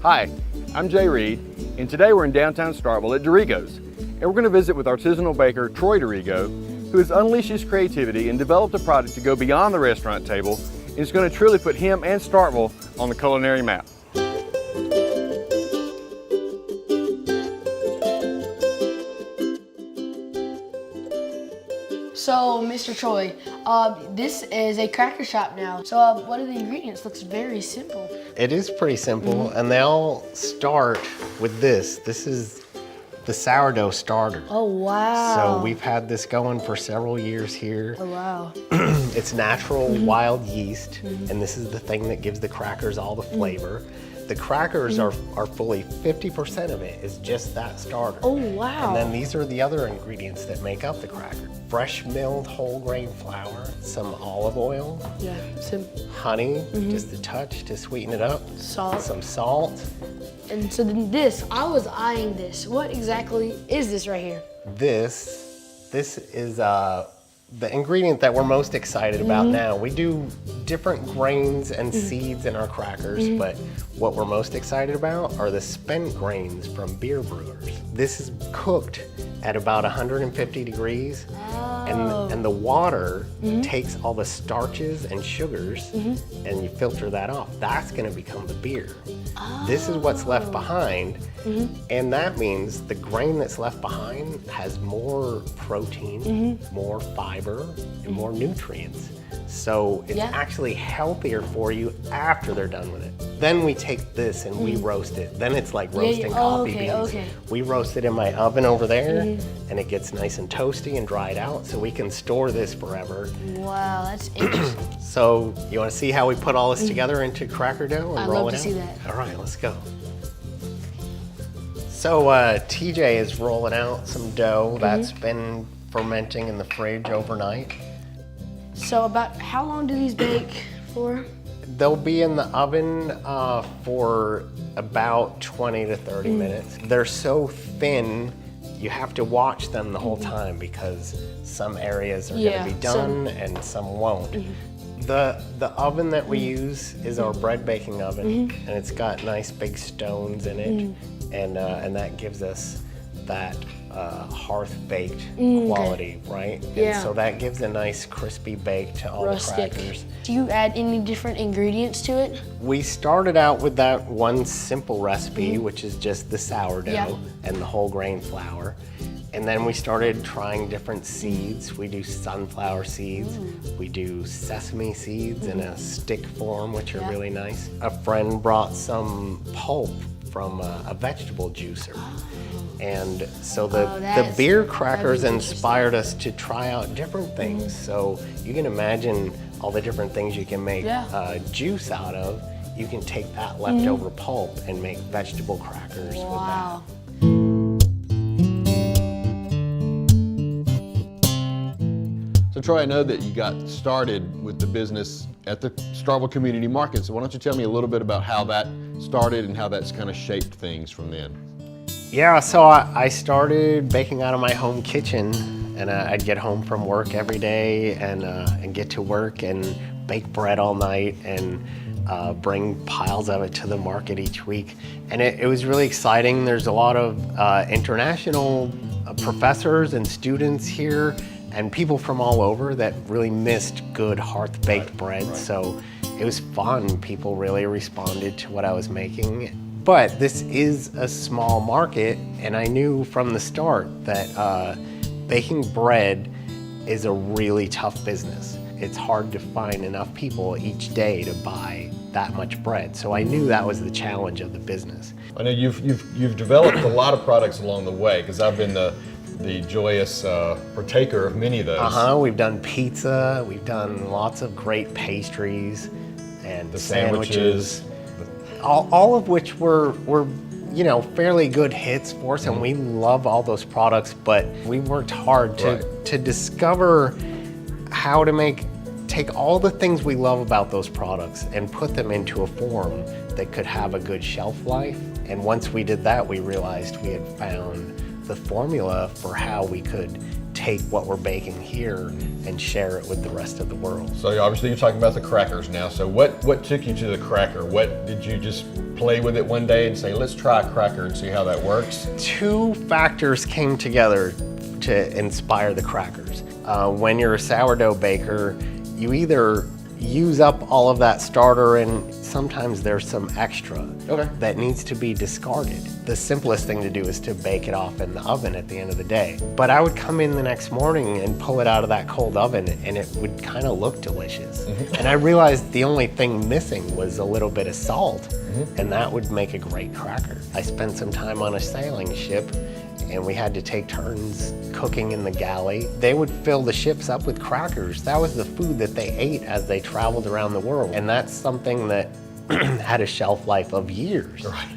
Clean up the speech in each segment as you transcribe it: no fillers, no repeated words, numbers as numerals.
Hi, I'm Jay Reed, and today we're in downtown Starkville at DeRegos, and we're going to visit with artisanal baker Troy DeRego, who has unleashed his creativity and developed a product to go beyond the restaurant table, and is going to truly put him and Starkville on the culinary map. So, Mr. Troy, this is a cracker shop now. So, what are the ingredients? Looks very simple. It is pretty simple, and they all start with this. This is the sourdough starter. Oh, wow. So we've had this going for several years here. Oh, wow. It's natural wild yeast, and this is the thing that gives the crackers all the flavor. The crackers are fully 50% of it is just that starter. Oh, wow. And then these are the other ingredients that make up the cracker. Fresh milled whole grain flour, some olive oil, Yeah, honey, just a touch to sweeten it up. Salt. Some salt. And so then this, I was eyeing this. What exactly is this right here? This is the ingredient that we're most excited about now. We do different grains and seeds in our crackers, but what we're most excited about are the spent grains from beer brewers. This is cooked at about 150 degrees, and the water takes all the starches and sugars, and you filter that off. That's gonna become the beer. This is what's left behind, and that means the grain that's left behind has more protein, more fiber, and more nutrients. So it's actually healthier for you after they're done with it. Then we take this and we roast it. Then it's like roasting coffee beans. We roast it in my oven over there, and it gets nice and toasty and dried out, so we can store this forever. Wow, that's interesting. So you want to see how we put all this together into cracker dough and roll it out? I'd love to see that. All right, let's go. So TJ is rolling out some dough that's been fermenting in the fridge overnight. So about how long do these bake for? They'll be in the oven for about 20 to 30 minutes. They're so thin, you have to watch them the whole time because some areas are gonna be done and some won't. The oven that we use is our bread baking oven, and it's got nice big stones in it, and that gives us that hearth baked quality, right? And so that gives a nice crispy bake to all the crackers. Do you add any different ingredients to it? We started out with that one simple recipe, which is just the sourdough and the whole grain flour. And then we started trying different seeds. We do sunflower seeds. We do sesame seeds in a stick form, which are really nice. A friend brought some pulp from a vegetable juicer. And so the beer crackers inspired us to try out different things. So you can imagine all the different things you can make juice out of. You can take that leftover pulp and make vegetable crackers with that. So Troy, I know that you got started with the business at the Starkville Community Market, so why don't you tell me a little bit about how that started and how that's kind of shaped things from then? Yeah, so I started baking out of my home kitchen, and I'd get home from work every day and get to work and bake bread all night and bring piles of it to the market each week. And it was really exciting. There's a lot of international professors and students here and people from all over that really missed good hearth-baked bread. So it was fun. People really responded to what I was making. But this is a small market, and I knew from the start that baking bread is a really tough business. It's hard to find enough people each day to buy that much bread. So I knew that was the challenge of the business. I know you've developed a lot of products along the way, because I've been the joyous partaker of many of those. We've done pizza, we've done lots of great pastries and the sandwiches. All of which were you know, fairly good hits for us, and we love all those products, but we worked hard to discover how to take all the things we love about those products and put them into a form that could have a good shelf life. And once we did that, we realized we had found the formula for how we could take what we're baking here and share it with the rest of the world. So obviously you're talking about the crackers now. So what took you to the cracker? What did you just play with it one day and say, let's try a cracker and see how that works? Two factors came together to inspire the crackers. When you're a sourdough baker, you either use up all of that starter and sometimes there's some extra that needs to be discarded. The simplest thing to do is to bake it off in the oven at the end of the day. But I would come in the next morning and pull it out of that cold oven and it would kind of look delicious. And I realized the only thing missing was a little bit of salt, and that would make a great cracker. I spent some time on a sailing ship and we had to take turns cooking in the galley. They would fill the ships up with crackers. That was the food that they ate as they traveled around the world. And that's something that had a shelf life of years. Right.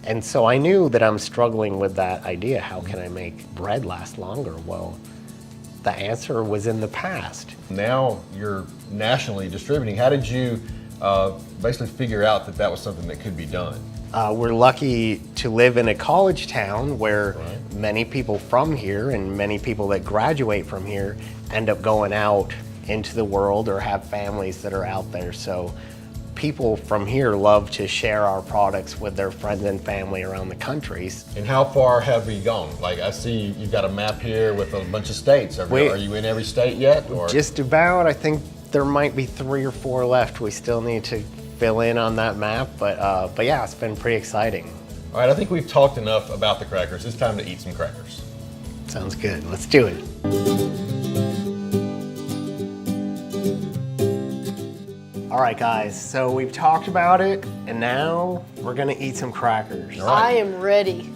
And so I knew that I'm struggling with that idea. How can I make bread last longer? Well, the answer was in the past. Now you're nationally distributing. How did you basically figure out that that was something that could be done? We're lucky to live in a college town where many people from here and many people that graduate from here end up going out into the world or have families that are out there. So people from here love to share our products with their friends and family around the country. And how far have we gone? Like I see you've got a map here with a bunch of states. Are you in every state yet? Or? Just about. I think there might be 3 or 4 left. We still need to fill in on that map, but yeah, it's been pretty exciting. All right, I think we've talked enough about the crackers. It's time to eat some crackers. Sounds good. Let's do it. All right, guys, so we've talked about it, and now we're gonna eat some crackers. All right. I am ready.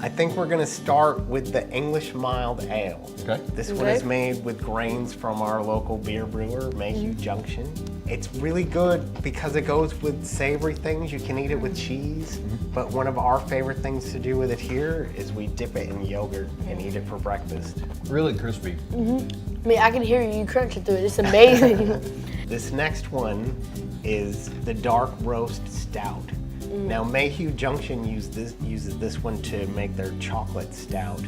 I think we're gonna start with the English mild ale. Okay. This one is made with grains from our local beer brewer, Mayhew Junction. It's really good because it goes with savory things. You can eat it with cheese, but one of our favorite things to do with it here is we dip it in yogurt and eat it for breakfast. Really crispy. I mean, I can hear you crunching through it. It's amazing. This next one is the dark roast stout. Now Mayhew Junction uses this one to make their chocolate stout.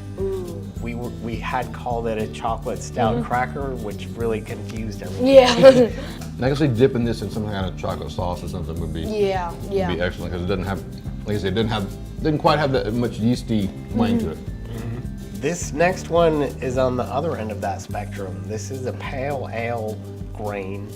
We had called it a chocolate stout cracker, which really confused everyone. Yeah. Actually dipping this in some kind of chocolate sauce or something would be Yeah. be excellent because it doesn't have, like I said, didn't quite have that much yeasty twang to it. This next one is on the other end of that spectrum. This is a pale ale grain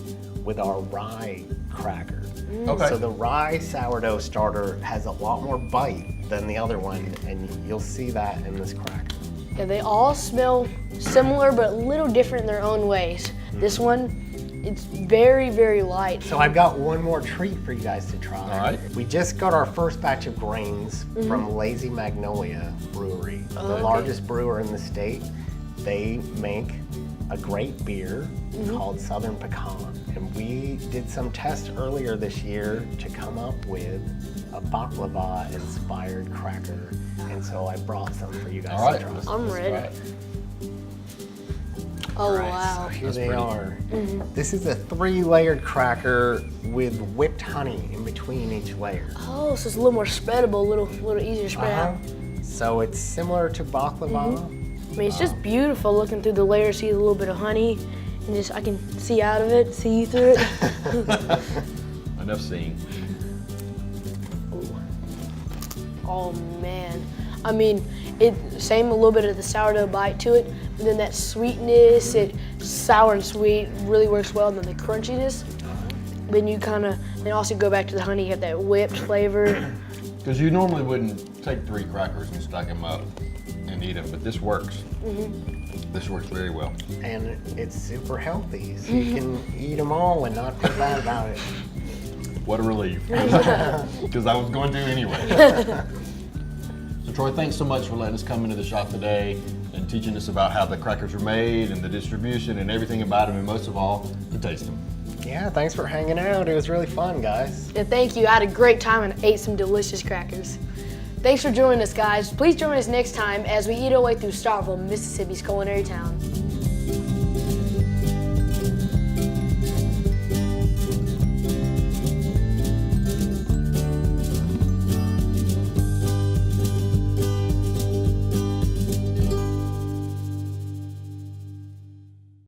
with our rye cracker. Okay. So the rye sourdough starter has a lot more bite than the other one, and you'll see that in this cracker. Yeah, they all smell similar, but a little different in their own ways. This one, it's very, very light. So I've got one more treat for you guys to try. All right. We just got our first batch of grains from Lazy Magnolia Brewery, the largest brewer in the state. They make a great beer called Southern Pecan. And we did some tests earlier this year to come up with a baklava-inspired cracker. And so I brought some for you guys to try. I'm ready. Right. Oh, So wow. here That's they pretty. are. This is a 3-layered cracker with whipped honey in between each layer. Oh, so it's a little more spreadable, a little easier to spread out. So it's similar to baklava. I mean, it's just beautiful looking through the layers, see a little bit of honey, and just I can see out of it, see through it. Enough seeing. Oh man, I mean, same a little bit of the sourdough bite to it, but then that sweetness, sour and sweet really works well, and then the crunchiness. Then you then also go back to the honey, you have that whipped flavor. Because you normally wouldn't take 3 crackers and stack them up and eat them, but this works. This works very well. And it's super healthy, so you can eat them all and not feel bad about it. What a relief. Because I was going to anyway. So Troy, thanks so much for letting us come into the shop today and teaching us about how the crackers are made and the distribution and everything about them, and most of all, to taste them. Yeah, thanks for hanging out. It was really fun, guys. Yeah, thank you. I had a great time and ate some delicious crackers. Thanks for joining us, guys. Please join us next time as we eat our way through Starkville, Mississippi's culinary town.